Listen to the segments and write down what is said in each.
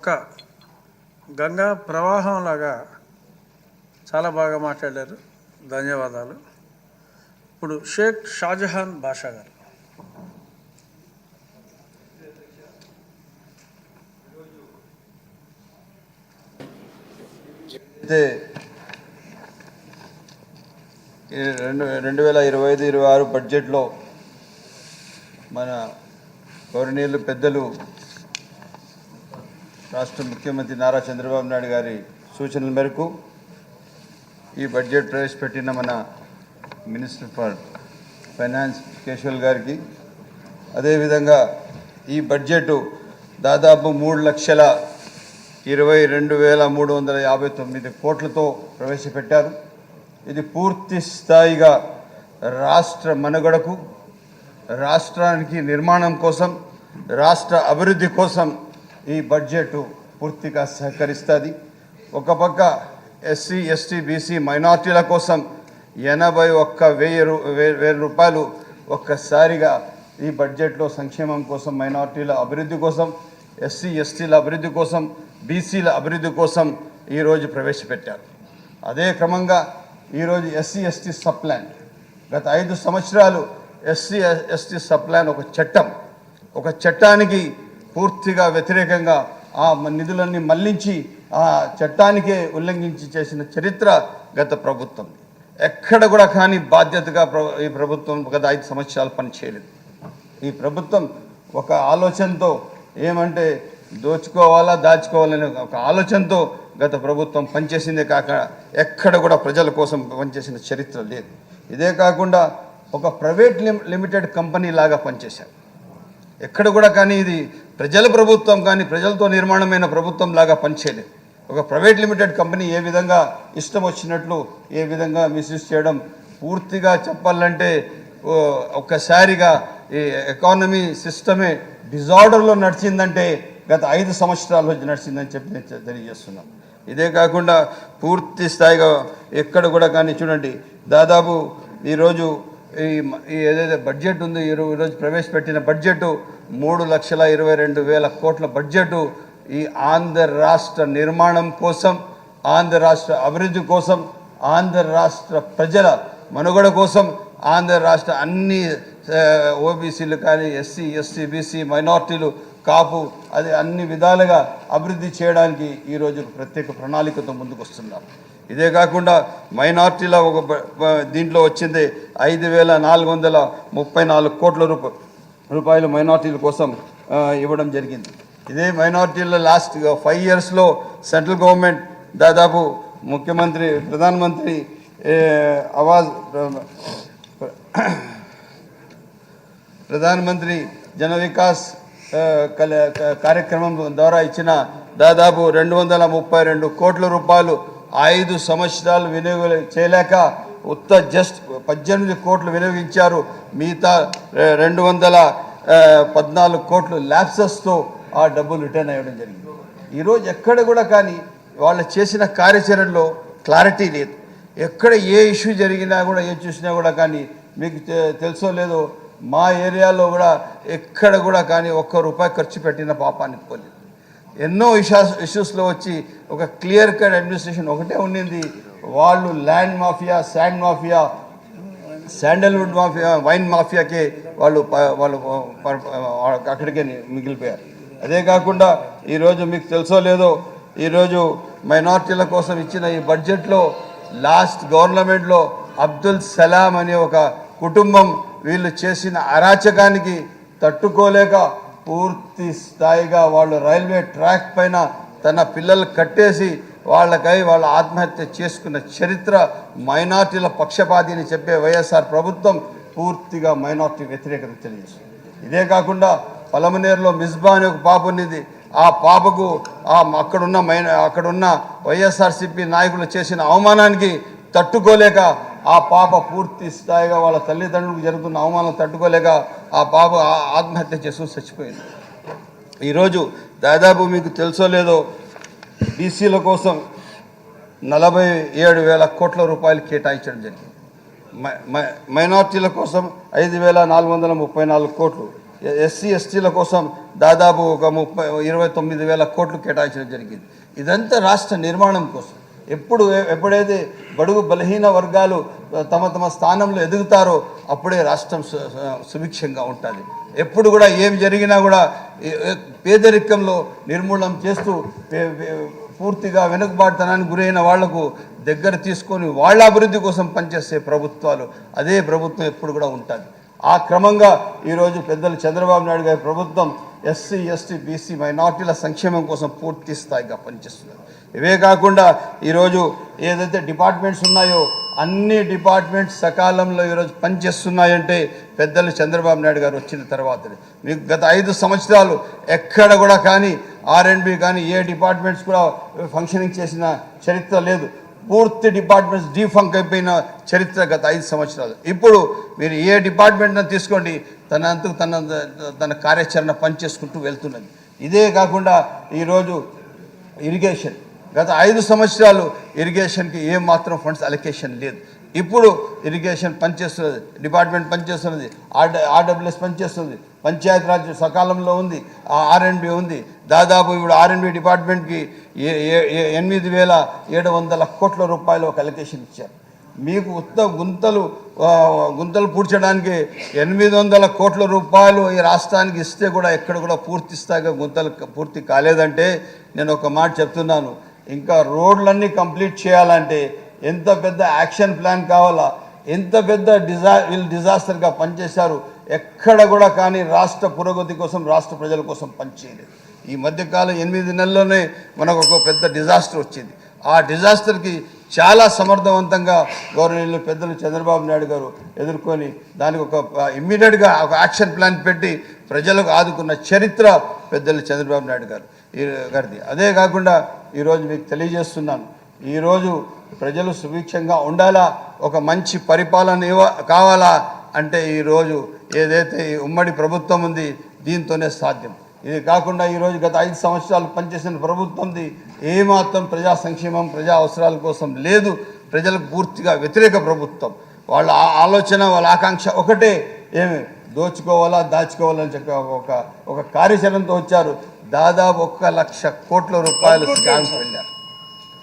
ఒక గంగా ప్రవాహంలాగా చాలా బాగా మాట్లాడారు. ధన్యవాదాలు. ఇప్పుడు షేక్ షాజహాన్ బాషా గారు. అయితే 2025-26 బడ్జెట్లో మన గౌరవనీయులు పెద్దలు రాష్ట్ర ముఖ్యమంత్రి నారా చంద్రబాబు నాయుడు గారి సూచనల మేరకు ఈ బడ్జెట్ ప్రవేశపెట్టిన మన మినిస్టర్ ఫర్ ఫైనాన్స్ కేశవల్ గారికి, అదేవిధంగా ఈ బడ్జెట్ దాదాపు 3,22,359 కోట్లతో ప్రవేశపెట్టారు. ఇది పూర్తి స్థాయిగా రాష్ట్ర మనుగడకు, రాష్ట్రానికి నిర్మాణం కోసం, రాష్ట్ర అభివృద్ధి కోసం ఈ బడ్జెట్ పూర్తిగా సహకరిస్తుంది. ఒక పక్క ఎస్సీ, ఎస్టీ, బీసీ మైనార్టీల కోసం 81,000 రూపాయలు ఒక్కసారిగా ఈ బడ్జెట్లో సంక్షేమం కోసం, మైనార్టీల అభివృద్ధి కోసం, ఎస్సీ, ఎస్టీల అభివృద్ధి కోసం, బీసీల అభివృద్ధి కోసం ఈరోజు ప్రవేశపెట్టారు. అదే క్రమంగా ఈరోజు ఎస్సీ, ఎస్టీ సబ్ ప్లాన్, గత 5 సంవత్సరాలు ఎస్సీ, ఎస్టీ సబ్ ప్లాన్ ఒక చట్టానికి పూర్తిగా వ్యతిరేకంగా ఆ నిధులన్నీ మళ్లించి ఆ చట్టానికే ఉల్లంఘించి చేసిన చరిత్ర గత ప్రభుత్వం. ఎక్కడ కూడా కానీ బాధ్యతగా ఈ ప్రభుత్వం గత 5 సంవత్సరాలు పనిచేయలేదు. ఈ ప్రభుత్వం ఒక ఆలోచనతో, ఏమంటే దోచుకోవాలా దాచుకోవాలనే ఒక ఆలోచనతో గత ప్రభుత్వం పనిచేసిందే కాక ఎక్కడ కూడా ప్రజల కోసం పనిచేసిన చరిత్ర లేదు. ఇదే కాకుండా ఒక ప్రైవేట్ లిమిటెడ్ కంపెనీ లాగా పనిచేశారు. ఎక్కడ కూడా కానీ ఇది ప్రజల ప్రభుత్వం కానీ ప్రజలతో నిర్మాణమైన ప్రభుత్వం లాగా పనిచేయలేదు. ఒక ప్రైవేట్ లిమిటెడ్ కంపెనీ ఏ విధంగా ఇష్టం వచ్చినట్లు ఏ విధంగా మిస్యూజ్ చేయడం, పూర్తిగా చెప్పాలంటే ఒక్కసారిగా ఈ ఎకానమీ సిస్టమే డిజార్డర్లో నడిచిందంటే గత 5 సంవత్సరాల నుంచి నడిచిందని చెప్పి నేను తెలియజేస్తున్నాను. ఇదే కాకుండా పూర్తి స్థాయిగా ఎక్కడ కూడా కానీ చూడండి, దాదాపు ఈరోజు ఈ ఏదైతే బడ్జెట్ ఉందో ఈరోజు ప్రవేశపెట్టిన బడ్జెట్ 3,22,000 కోట్ల బడ్జెట్ ఈ ఆంధ్ర రాష్ట్ర నిర్మాణం కోసం, ఆంధ్ర రాష్ట్ర అభివృద్ధి కోసం, ఆంధ్ర రాష్ట్ర ప్రజల మనుగడ కోసం, ఆంధ్ర రాష్ట్ర అన్ని ఓబీసీలు కానీ ఎస్సీ, ఎస్టీ, బీసీ మైనార్టీలు, కాపు, అది అన్ని విధాలుగా అభివృద్ధి చేయడానికి ఈరోజు ప్రత్యేక ప్రణాళికతో ముందుకు వస్తున్నారు. ఇదే కాకుండా మైనార్టీల ఒక దీంట్లో వచ్చింది 5,434 కోట్ల రూపాయలు మైనార్టీల కోసం ఇవ్వడం జరిగింది. ఇదే మైనార్టీల లాస్ట్ 5 ఇయర్స్లో సెంట్రల్ గవర్నమెంట్ దాదాపు ప్రధానమంత్రి ఆవాజ్ ప్రధానమంత్రి జన వికాస్ కార్యక్రమం ద్వారా ఇచ్చిన దాదాపు 232 కోట్ల రూపాయలు 5 సంవత్సరాలు వినియోగం చేయలేక జస్ట్ 18 కోట్లు వినియోగించారు. మిగతా 214 కోట్లు ల్యాప్సెస్తో ఆ డబ్బులు రిటర్న్ అయ్యడం జరిగింది. ఈరోజు ఎక్కడ కూడా కానీ వాళ్ళు చేసిన కార్యాచరణలో క్లారిటీ లేదు. ఎక్కడ ఏ ఇష్యూ జరిగినా కూడా, ఏ చూసినా కూడా కానీ, మీకు తెలుసో లేదో, మా ఏరియాలో కూడా ఎక్కడ కూడా కానీ ₹1 ఖర్చు పెట్టిన పాపానికి పోలేదు. ఎన్నో ఇష్యూస్లో వచ్చి ఒక క్లియర్ కట్ అడ్మినిస్ట్రేషన్ ఒకటే ఉండింది. వాళ్ళు land mafia, sand mafia, sandalwood mafia, wine మాఫియాకే వాళ్ళు అక్కడికే మిగిలిపోయారు. అదే కాకుండా ఈరోజు మీకు తెలుసో లేదో, ఈరోజు మైనార్టీల కోసం ఇచ్చిన ఈ బడ్జెట్లో లాస్ట్ గవర్నమెంట్లో అబ్దుల్ సలాం అనే ఒక కుటుంబం వీళ్ళు చేసిన అరాచకానికి తట్టుకోలేక పూర్తి స్థాయిగా వాళ్ళు రైల్వే ట్రాక్ పైన తన పిల్లలు కట్టేసి వాళ్ళ ఆత్మహత్య చేసుకున్న చరిత్ర. మైనార్టీల పక్షపాతిని చెప్పే వైఎస్ఆర్ ప్రభుత్వం పూర్తిగా మైనార్టీ వ్యతిరేకత తెలియజేస్తుంది. ఇదే కాకుండా పలమనేరులో మిస్బా అనే ఒక పాప ఉన్నది. ఆ పాపకు అక్కడున్న వైఎస్ఆర్సీపీ నాయకులు చేసిన అవమానానికి తట్టుకోలేక ఆ పాప పూర్తి స్థాయిగా వాళ్ళ తల్లిదండ్రులకు జరుగుతున్న అవమానం తట్టుకోలేక ఆ పాప ఆత్మహత్య చేసుకుని చచ్చిపోయింది. ఈరోజు దాదాపు మీకు తెలుసో లేదో, బీసీల కోసం 47,000 కోట్ల రూపాయలు కేటాయించడం జరిగింది. మైనార్టీల కోసం 5,434 కోట్లు, ఎస్సీ ఎస్టీల కోసం దాదాపు ఒక 29,000 కోట్లు కేటాయించడం జరిగింది. ఇదంతా రాష్ట్ర నిర్మాణం కోసం. ఎప్పుడైతే బడుగు బలహీన వర్గాలు తమ తమ స్థానంలో ఎదుగుతారో అప్పుడే రాష్ట్రం సుభిక్షంగా ఉంటుంది. ఎప్పుడు కూడా ఏం జరిగినా కూడా పేదరికంలో నిర్మూలన చేస్తూ పూర్తిగా వెనుకబాటుతనానికి గురైన వాళ్లకు దగ్గర తీసుకొని వాళ్ళ అభివృద్ధి కోసం పనిచేసే ప్రభుత్వాలు, అదే ప్రభుత్వం ఎప్పుడు కూడా ఉంటుంది. ఆ క్రమంగా ఈరోజు పెద్దలు చంద్రబాబు నాయుడు గారి ప్రభుత్వం ఎస్సీ ఎస్టీ బీసీ మైనార్టీల సంక్షేమం కోసం పూర్తి స్థాయిగా పనిచేస్తున్నారు. ఇవే కాకుండా ఈరోజు ఏదైతే డిపార్ట్మెంట్స్ ఉన్నాయో అన్ని డిపార్ట్మెంట్స్ సకాలంలో ఈరోజు పనిచేస్తున్నాయంటే పెద్దలు చంద్రబాబు నాయుడు గారు వచ్చిన తర్వాతనే. మీకు గత 5 సంవత్సరాలు ఎక్కడ కూడా కానీ R&B కానీ ఏ డిపార్ట్మెంట్స్ కూడా ఫంక్షనింగ్ చేసిన చరిత్ర లేదు. పూర్తి డిపార్ట్మెంట్స్ డీఫంక్ అయిపోయిన చరిత్ర గత 5 సంవత్సరాలు. ఇప్పుడు మీరు ఏ డిపార్ట్మెంట్ని తీసుకోండి తన కార్యాచరణ పనిచేసుకుంటూ వెళ్తున్నది. ఇదే కాకుండా ఈరోజు ఇరిగేషన్ గత 5 సంవత్సరాలు ఇరిగేషన్కి ఏమాత్రం ఫండ్స్ అలొకేషన్ లేదు. ఇప్పుడు ఇరిగేషన్ పనిచేస్తున్నది, డిపార్ట్మెంట్ పనిచేస్తున్నది, RWS పనిచేస్తుంది, పంచాయతీరాజ్ సకాలంలో ఉంది, R&B ఉంది. దాదాపు ఇప్పుడు R&B డిపార్ట్మెంట్కి 8,700 కోట్ల రూపాయలు ఒక అలొకేషన్ ఇచ్చారు. మీకు గుంతలు పూడ్చడానికి 800 కోట్ల రూపాయలు ఈ రాష్ట్రానికి ఇస్తే కూడా ఎక్కడ కూడా పూర్తి స్థాయిగా గుంతలు పూర్తి కాలేదంటే నేను ఒక మాట చెప్తున్నాను, ఇంకా రోడ్లన్నీ కంప్లీట్ చేయాలంటే ఎంత పెద్ద యాక్షన్ ప్లాన్ కావాలా, ఎంత పెద్ద డిజాస్టర్గా పనిచేశారు. ఎక్కడ కూడా కానీ రాష్ట్ర పురోగతి కోసం రాష్ట్ర ప్రజల కోసం పనిచేయలేదు. ఈ మధ్యకాలం 8 నెలల్లోనే మనకు ఒక పెద్ద డిజాస్టర్ వచ్చింది. ఆ డిజాస్టర్కి చాలా సమర్థవంతంగా గవర్నమెంట్ పెద్దలు చంద్రబాబు నాయుడు గారు ఎదుర్కొని దానికి ఒక ఇమ్మీడియట్గా ఒక యాక్షన్ ప్లాన్ పెట్టి ప్రజలకు ఆదుకున్న చరిత్ర పెద్దలు చంద్రబాబు నాయుడు గారిది. అదే కాకుండా ఈరోజు మీకు తెలియజేస్తున్నాను, ఈరోజు ప్రజలు సుభిక్షంగా ఉండాలా, ఒక మంచి పరిపాలన కావాలా అంటే ఈరోజు ఏదైతే ఉమ్మడి ప్రభుత్వం ఉంది దీంతోనే సాధ్యం. ఇది కాకుండా ఈరోజు గత 5 సంవత్సరాలు పనిచేసిన ప్రభుత్వంది ఏమాత్రం ప్రజా సంక్షేమం ప్రజా అవసరాల కోసం లేదు. ప్రజలకు పూర్తిగా వ్యతిరేక ప్రభుత్వం. వాళ్ళ ఆలోచన వాళ్ళ ఆకాంక్ష ఒకటే, ఏమి దాచుకోవాలని చెప్పి ఒక కార్యాచరణతో వచ్చారు. దాదాపు 1,00,000 కోట్ల రూపాయలు స్కామ్స్ వెళ్ళారు.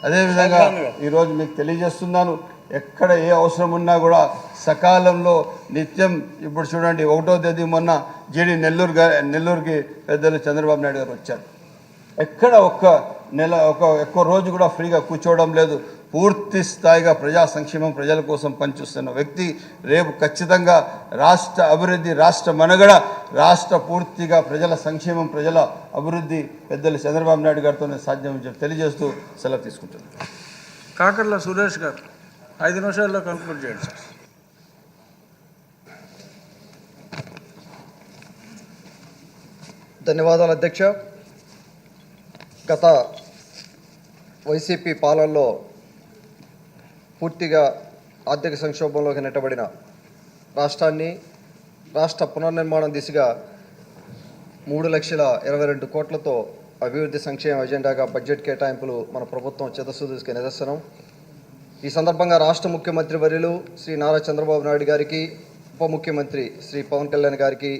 అదేవిధంగా ఈరోజు మీకు తెలియజేస్తున్నాను, ఎక్కడ ఏ అవసరం ఉన్నా కూడా సకాలంలో నిత్యం. ఇప్పుడు చూడండి 1వ తేదీ మొన్న జీడి నెల్లూరుకి పెద్దలు చంద్రబాబు నాయుడు గారు వచ్చారు. ఎక్కడ ఒక్క రోజు కూడా ఫ్రీగా కూర్చోవడం లేదు. పూర్తి స్థాయిగా ప్రజా సంక్షేమం ప్రజల కోసం పనిచేస్తున్న వ్యక్తి. రేపు ఖచ్చితంగా రాష్ట్ర అభివృద్ధి, రాష్ట్ర మనుగడ, రాష్ట్ర పూర్తిగా ప్రజల సంక్షేమం ప్రజల అభివృద్ధి పెద్దలు చంద్రబాబు నాయుడు గారితోనే సాధ్యమని చెప్పి తెలియజేస్తూ సెలవు తీసుకుంటున్నాను. కాకర్ల సురేష్ గారు 5 నిమిషాల్లో కంక్లూడ్ చేయండి సార్. ధన్యవాదాలు అధ్యక్ష. గత వైసీపీ పాలనలో పూర్తిగా ఆర్థిక సంక్షోభంలోకి నెట్టబడిన రాష్ట్రాన్ని రాష్ట్ర పునర్నిర్మాణం దిశగా 3,22,00,000 కోట్లతో అభివృద్ధి సంక్షేమ ఎజెండాగా బడ్జెట్ కేటాయింపులు మన ప్రభుత్వం చిత్తశుద్ధికి నిదర్శనం. ఈ సందర్భంగా రాష్ట్ర ముఖ్యమంత్రి వర్యులు శ్రీ నారా చంద్రబాబు నాయుడు గారికి, ఉప ముఖ్యమంత్రి శ్రీ పవన్ కళ్యాణ్ గారికి